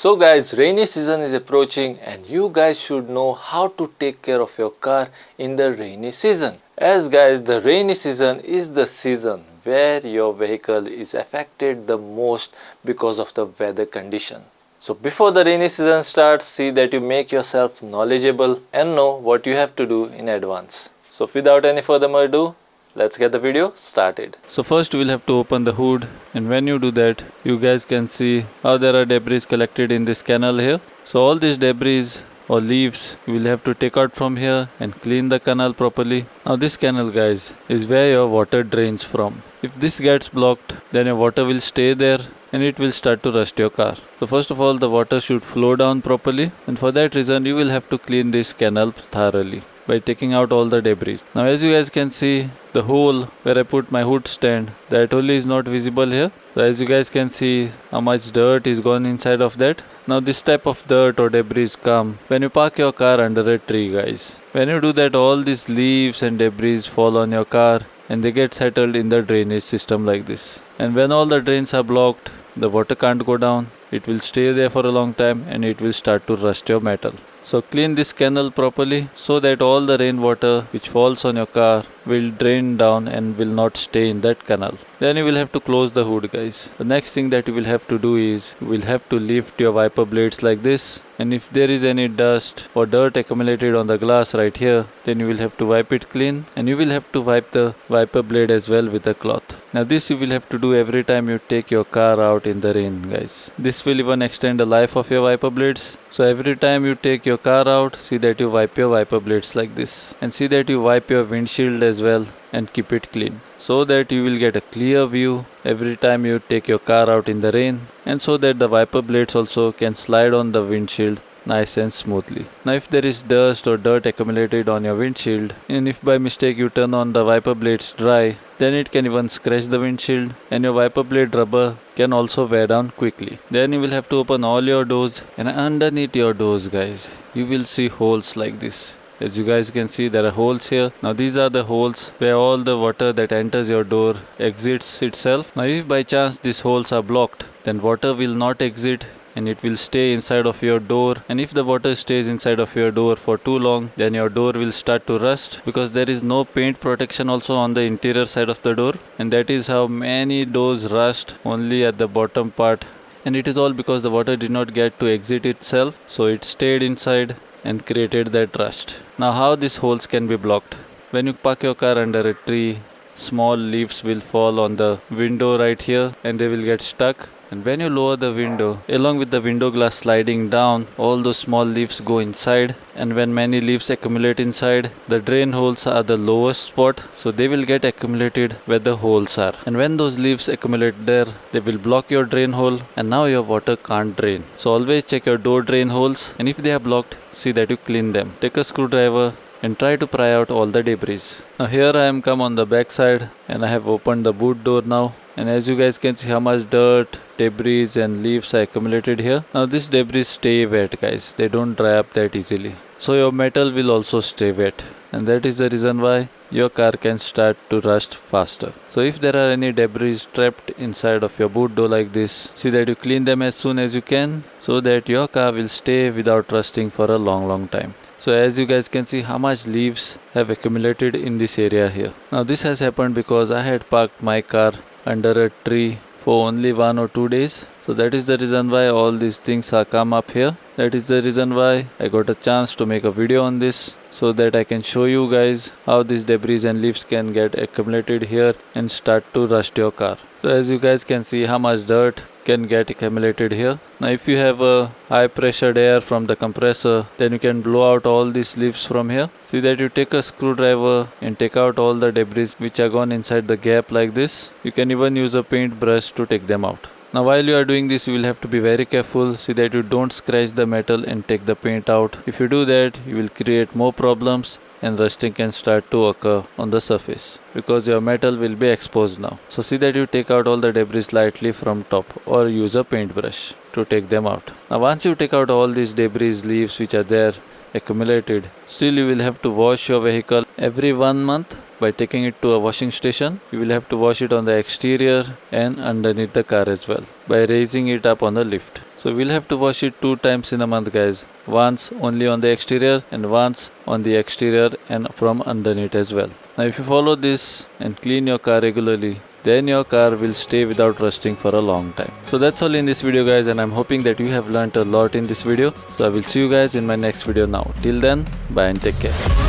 So guys, rainy season is approaching and you guys should know how to take care of your car in the rainy season. As guys, the rainy season is the season where your vehicle is affected the most because of the weather condition. So before the rainy season starts, see that you make yourself knowledgeable and know what you have to do in advance. So without any further ado, let's get the video started. So first we'll have to open the hood, and when you do that, you guys can see how there are debris collected in this canal here. So all these debris or leaves you will have to take out from here and clean the canal properly. Now this canal guys is where your water drains from. If this gets blocked, then your water will stay there and it will start to rust your car. So first of all, the water should flow down properly, and for that reason you will have to clean this canal thoroughly by taking out all the debris. Now as you guys can see, the hole where I put my hood stand, that hole is not visible here. So as you guys can see how much dirt is gone inside of that. Now this type of dirt or debris come when you park your car under a tree guys. When you do that, all these leaves and debris fall on your car and they get settled in the drainage system like this. And when all the drains are blocked, the water can't go down. It will stay there for a long time and it will start to rust your metal. So clean this canal properly so that all the rainwater which falls on your car will drain down and will not stay in that canal. Then you will have to close the hood guys. The next thing that you will have to do is you will have to lift your wiper blades like this, and if there is any dust or dirt accumulated on the glass right here, then you will have to wipe it clean, and you will have to wipe the wiper blade as well with a cloth. Now this you will have to do every time you take your car out in the rain guys. This will even extend the life of your wiper blades. So every time you take your car out, see that you wipe your wiper blades like this, and see that you wipe your windshield as well and keep it clean, so that you will get a clear view every time you take your car out in the rain, and so that the wiper blades also can slide on the windshield nice and smoothly. Now if there is dust or dirt accumulated on your windshield, and if by mistake you turn on the wiper blades dry, then it can even scratch the windshield, and your wiper blade rubber can also wear down quickly. Then you will have to open all your doors, and underneath your doors guys, you will see holes like this. As you guys can see, there are holes here. Now these are the holes where all the water that enters your door exits itself. Now if by chance these holes are blocked, then water will not exit and it will stay inside of your door. And if the water stays inside of your door for too long, then your door will start to rust, because there is no paint protection also on the interior side of the door, and that is how many doors rust only at the bottom part. And it is all because the water did not get to exit itself, so it stayed inside and created that rust. Now how these holes can be blocked? When you park your car under a tree, small leaves will fall on the window right here and they will get stuck. And when you lower the window, along with the window glass sliding down, all those small leaves go inside, and when many leaves accumulate inside, the drain holes are the lowest spot, so they will get accumulated where the holes are. And when those leaves accumulate there, they will block your drain hole, and now your water can't drain. So always check your door drain holes, and if they are blocked, see that you clean them. Take a screwdriver and try to pry out all the debris. Now here I am come on the back side, and I have opened the boot door now. And as you guys can see how much dirt, debris and leaves are accumulated here. Now this debris stay wet guys, they don't dry up that easily. So your metal will also stay wet, and that is the reason why your car can start to rust faster. So if there are any debris trapped inside of your boot door like this, see that you clean them as soon as you can, so that your car will stay without rusting for a long time. So as you guys can see how much leaves have accumulated in this area here. Now this has happened because I had parked my car under a tree for only 1 or 2 days. So that is the reason why all these things are come up here. That is the reason why I got a chance to make a video on this, so that I can show you guys how these debris and leaves can get accumulated here and start to rust your car. So as you guys can see how much dirt can get accumulated here. Now if you have a high pressured air from the compressor, then you can blow out all these leaves from here. See that you take a screwdriver and take out all the debris which are gone inside the gap like this. You can even use a paintbrush to take them out. Now while you are doing this, you will have to be very careful, see that you don't scratch the metal and take the paint out. If you do that, you will create more problems and rusting can start to occur on the surface, because your metal will be exposed now. So see that you take out all the debris lightly from top, or use a paintbrush to take them out. Now once you take out all these debris, leaves which are there accumulated, still you will have to wash your vehicle every 1 month by taking it to a washing station. You will have to wash it on the exterior and underneath the car as well by raising it up on the lift. So we'll have to wash it 2 times in a month, guys. Once only on the exterior and once on the exterior and from underneath as well. Now if you follow this and clean your car regularly, then your car will stay without rusting for a long time. So that's all in this video, guys, and I'm hoping that you have learned a lot in this video. So I will see you guys in my next video now. Till then, bye and take care.